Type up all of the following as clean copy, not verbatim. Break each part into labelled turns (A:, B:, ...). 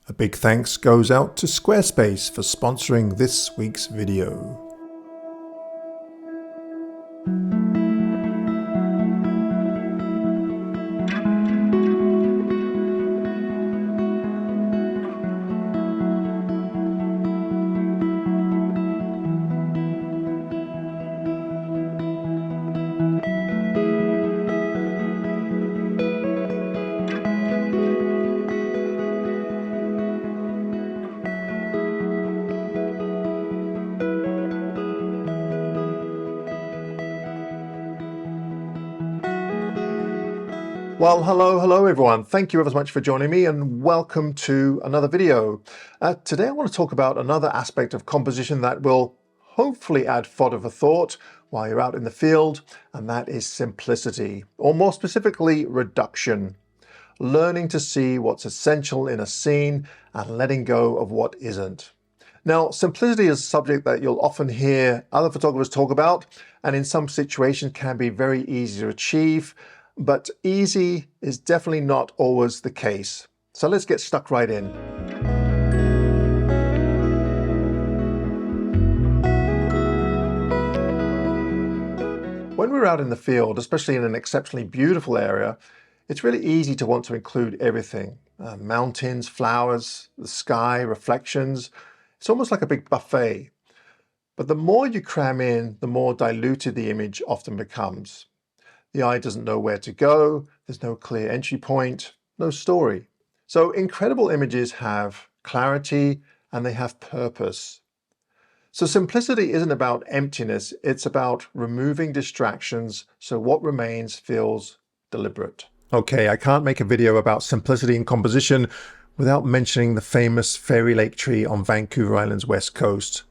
A: A big thanks goes out to Squarespace for sponsoring this week's video. Well, hello everyone. Thank you ever so much for joining me and welcome to another video. Today I want to talk about another aspect of composition that will hopefully add fodder for thought while you're out in the field, and that is simplicity, or more specifically, reduction. Learning to see what's essential in a scene and letting go of what isn't. Now, simplicity is a subject that you'll often hear other photographers talk about, and in some situations can be very easy to achieve. But easy is definitely not always the case. So let's get stuck right in. When we're out in the field, especially in an exceptionally beautiful area, it's really easy to want to include everything. Mountains, flowers, the sky, reflections. It's almost like a big buffet. But the more you cram in, the more diluted the image often becomes. The eye doesn't know where to go, there's no clear entry point, no story. So incredible images have clarity and they have purpose. So simplicity isn't about emptiness, it's about removing distractions so what remains feels deliberate. Okay, I can't make a video about simplicity in composition without mentioning the famous Fairy Lake tree on Vancouver Island's west coast.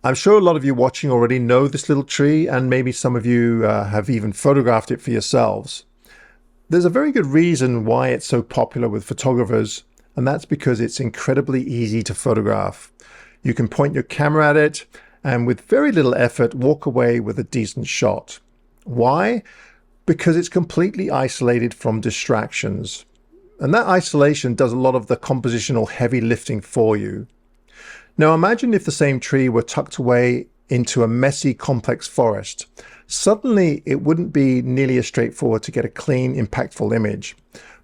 A: I'm sure a lot of you watching already know this little tree, and maybe some of you have even photographed it for yourselves. There's a very good reason why it's so popular with photographers, and that's because it's incredibly easy to photograph. You can point your camera at it and with very little effort walk away with a decent shot. Why? Because it's completely isolated from distractions. And that isolation does a lot of the compositional heavy lifting for you. Now imagine if the same tree were tucked away into a messy, complex forest. Suddenly it wouldn't be nearly as straightforward to get a clean, impactful image.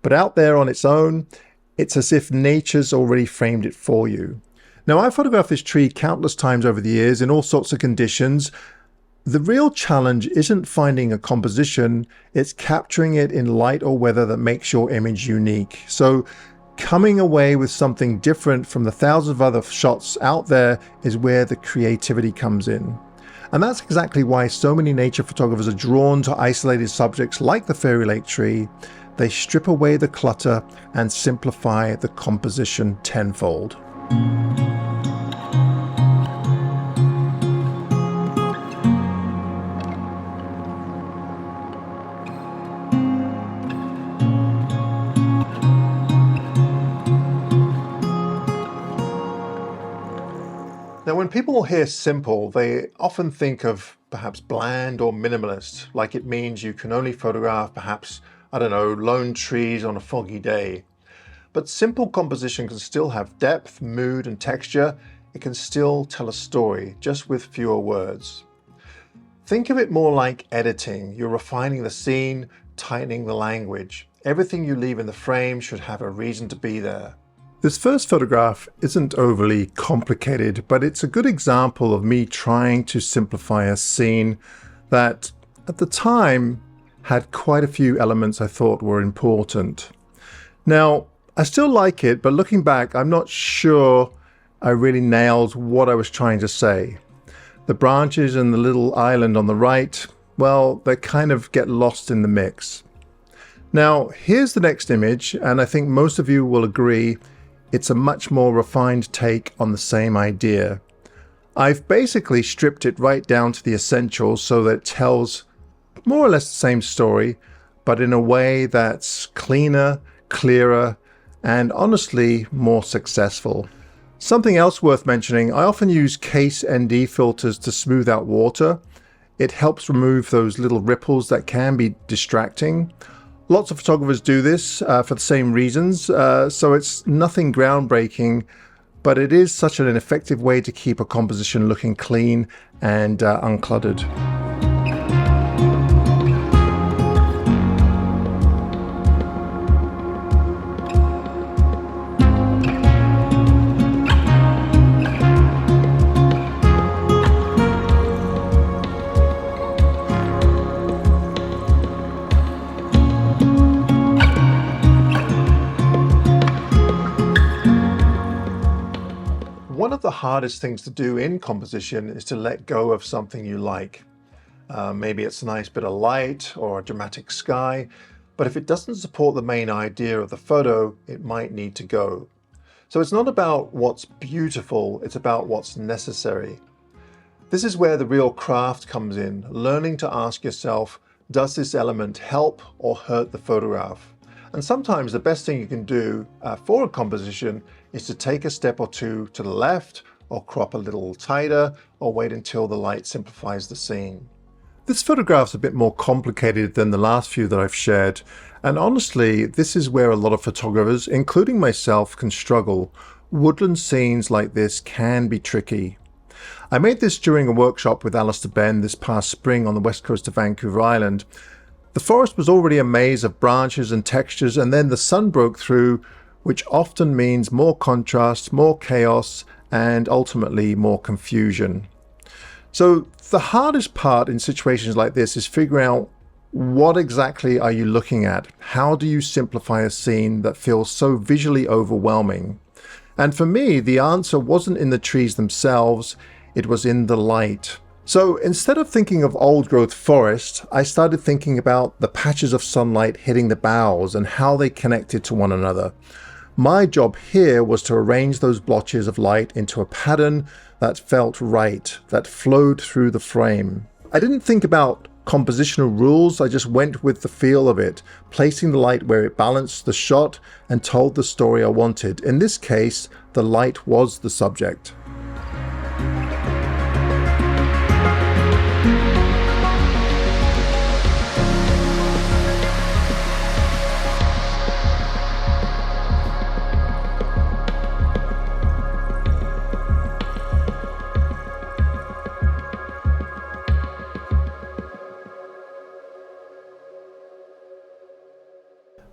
A: But out there on its own, it's as if nature's already framed it for you. Now I've photographed this tree countless times over the years in all sorts of conditions. The real challenge isn't finding a composition, it's capturing it in light or weather that makes your image unique. So coming away with something different from the thousands of other shots out there is where the creativity comes in. And that's exactly why so many nature photographers are drawn to isolated subjects like the Fairy Lake tree. They strip away the clutter and simplify the composition tenfold. Now, when people hear simple, they often think of perhaps bland or minimalist, like it means you can only photograph perhaps, I don't know, lone trees on a foggy day. But simple composition can still have depth, mood, and texture. It can still tell a story, just with fewer words. Think of it more like editing. You're refining the scene, tightening the language. Everything you leave in the frame should have a reason to be there. This first photograph isn't overly complicated, but it's a good example of me trying to simplify a scene that, at the time, had quite a few elements I thought were important. Now, I still like it, but looking back, I'm not sure I really nailed what I was trying to say. The branches and the little island on the right, well, they kind of get lost in the mix. Now, here's the next image, and I think most of you will agree it's a much more refined take on the same idea. I've basically stripped it right down to the essentials so that it tells more or less the same story, but in a way that's cleaner, clearer, and honestly more successful. Something else worth mentioning, I often use case ND filters to smooth out water. It helps remove those little ripples that can be distracting. Lots of photographers do this for the same reasons, so it's nothing groundbreaking, but it is such an effective way to keep a composition looking clean and uncluttered. One of the hardest things to do in composition is to let go of something you like. Maybe it's a nice bit of light or a dramatic sky, but if it doesn't support the main idea of the photo, it might need to go. So it's not about what's beautiful, it's about what's necessary. This is where the real craft comes in, learning to ask yourself, does this element help or hurt the photograph? And sometimes the best thing you can do for a composition is to take a step or two to the left, or crop a little tighter, or wait until the light simplifies the scene. This photograph's a bit more complicated than the last few that I've shared, and honestly, this is where a lot of photographers, including myself, can struggle. Woodland scenes like this can be tricky. I made this during a workshop with Alistair Ben this past spring on the west coast of Vancouver Island. The forest was already a maze of branches and textures, and then the sun broke through, which often means more contrast, more chaos, and ultimately more confusion. So the hardest part in situations like this is figuring out what exactly are you looking at? How do you simplify a scene that feels so visually overwhelming? And for me, the answer wasn't in the trees themselves, it was in the light. So instead of thinking of old growth forest, I started thinking about the patches of sunlight hitting the boughs and how they connected to one another. My job here was to arrange those blotches of light into a pattern that felt right, that flowed through the frame. I didn't think about compositional rules, I just went with the feel of it, placing the light where it balanced the shot and told the story I wanted. In this case, the light was the subject.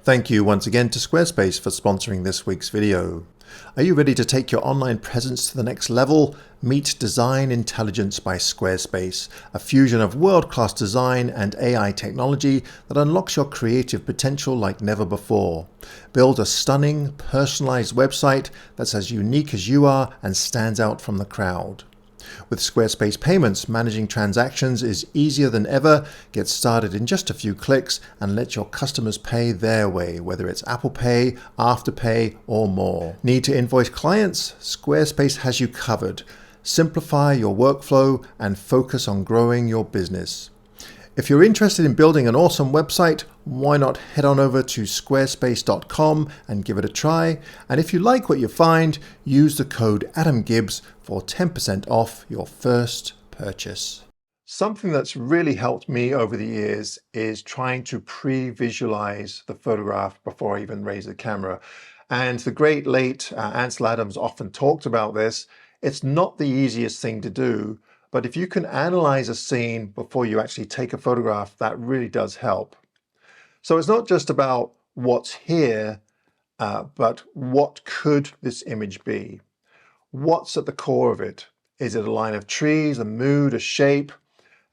A: Thank you once again to Squarespace for sponsoring this week's video. Are you ready to take your online presence to the next level? Meet Design Intelligence by Squarespace, a fusion of world-class design and AI technology that unlocks your creative potential like never before. Build a stunning, personalized website that's as unique as you are and stands out from the crowd. With Squarespace Payments, managing transactions is easier than ever. Get started in just a few clicks and let your customers pay their way, whether it's Apple Pay, Afterpay, or more. Need to invoice clients? Squarespace has you covered. Simplify your workflow and focus on growing your business. If you're interested in building an awesome website, why not head on over to squarespace.com and give it a try. And if you like what you find, use the code AdamGibbs for 10% off your first purchase. Something that's really helped me over the years is trying to pre-visualize the photograph before I even raise the camera. And the great late Ansel Adams often talked about this. It's not the easiest thing to do, but if you can analyze a scene before you actually take a photograph, that really does help. So it's not just about what's here, but what could this image be? What's at the core of it? Is it a line of trees, a mood, a shape?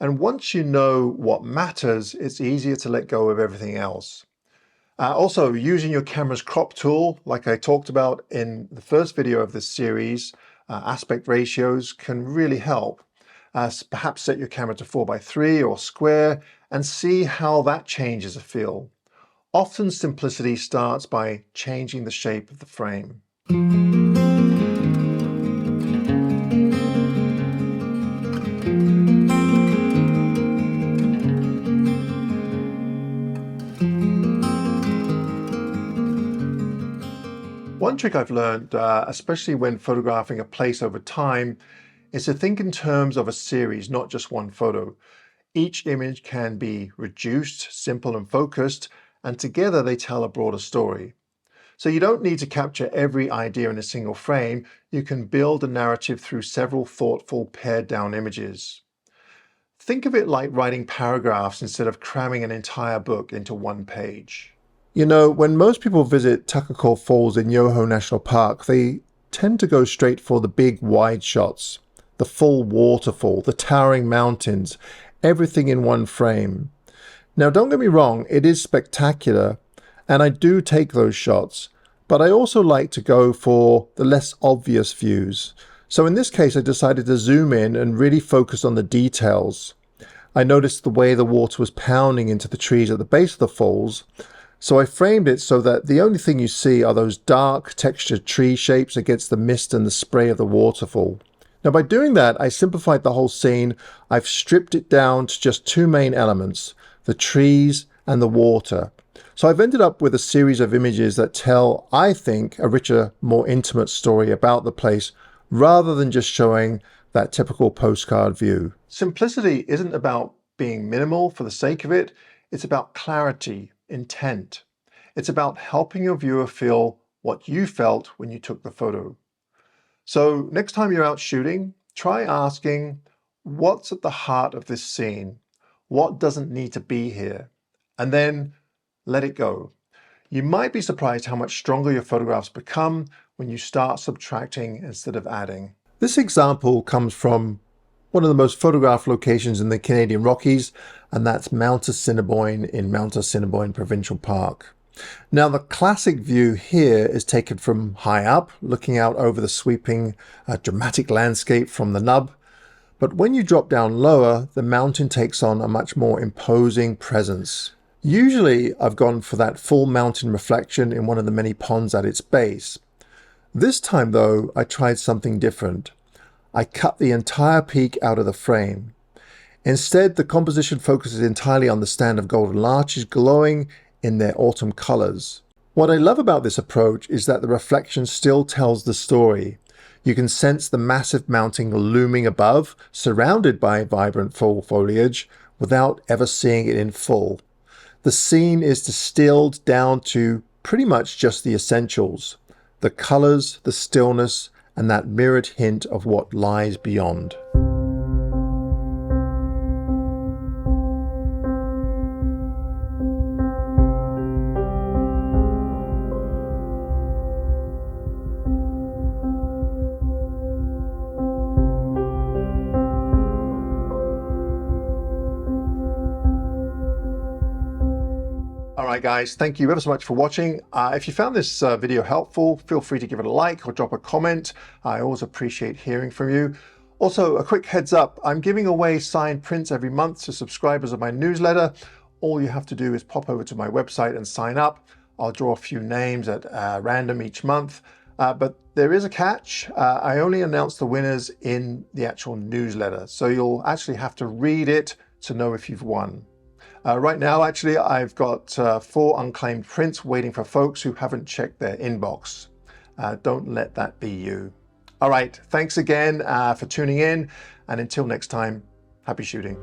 A: And once you know what matters, it's easier to let go of everything else. Also, using your camera's crop tool, like I talked about in the first video of this series, aspect ratios can really help. Perhaps set your camera to 4:3 or square and see how that changes a feel. Often simplicity starts by changing the shape of the frame. One trick I've learned, especially when photographing a place over time, is to think in terms of a series, not just one photo. Each image can be reduced, simple and focused, and together they tell a broader story. So you don't need to capture every idea in a single frame. You can build a narrative through several thoughtful pared down images. Think of it like writing paragraphs instead of cramming an entire book into one page. You know, when most people visit Tuckacore Falls in Yoho National Park, they tend to go straight for the big wide shots, the full waterfall, the towering mountains, everything in one frame. Now, don't get me wrong, it is spectacular, and I do take those shots, but I also like to go for the less obvious views. So in this case, I decided to zoom in and really focus on the details. I noticed the way the water was pounding into the trees at the base of the falls, so I framed it so that the only thing you see are those dark, textured tree shapes against the mist and the spray of the waterfall. Now, by doing that, I simplified the whole scene. I've stripped it down to just two main elements, the trees and the water. So I've ended up with a series of images that tell, I think, a richer, more intimate story about the place, rather than just showing that typical postcard view. Simplicity isn't about being minimal for the sake of it. It's about clarity, intent. It's about helping your viewer feel what you felt when you took the photo. So next time you're out shooting, try asking, what's at the heart of this scene? What doesn't need to be here? And then let it go. You might be surprised how much stronger your photographs become when you start subtracting instead of adding. This example comes from one of the most photographed locations in the Canadian Rockies, and that's Mount Assiniboine in Mount Assiniboine Provincial Park. Now, the classic view here is taken from high up, looking out over the sweeping, dramatic landscape from the nub. But when you drop down lower, the mountain takes on a much more imposing presence. Usually, I've gone for that full mountain reflection in one of the many ponds at its base. This time, though, I tried something different. I cut the entire peak out of the frame. Instead, the composition focuses entirely on the stand of golden larches glowing in their autumn colors. What I love about this approach is that the reflection still tells the story. You can sense the massive mountain looming above, surrounded by vibrant fall foliage, without ever seeing it in full. The scene is distilled down to pretty much just the essentials: the colors, the stillness, and that mirrored hint of what lies beyond. Alright guys, thank you ever so much for watching. If you found this video helpful, feel free to give it a like or drop a comment. I always appreciate hearing from you. Also, a quick heads up, I'm giving away signed prints every month to subscribers of my newsletter. All you have to do is pop over to my website and sign up. I'll draw a few names at random each month. But there is a catch. I only announce the winners in the actual newsletter, so you'll actually have to read it to know if you've won. Right now, actually, I've got 4 unclaimed prints waiting for folks who haven't checked their inbox. Don't let that be you. All right, thanks again for tuning in, and until next time, happy shooting.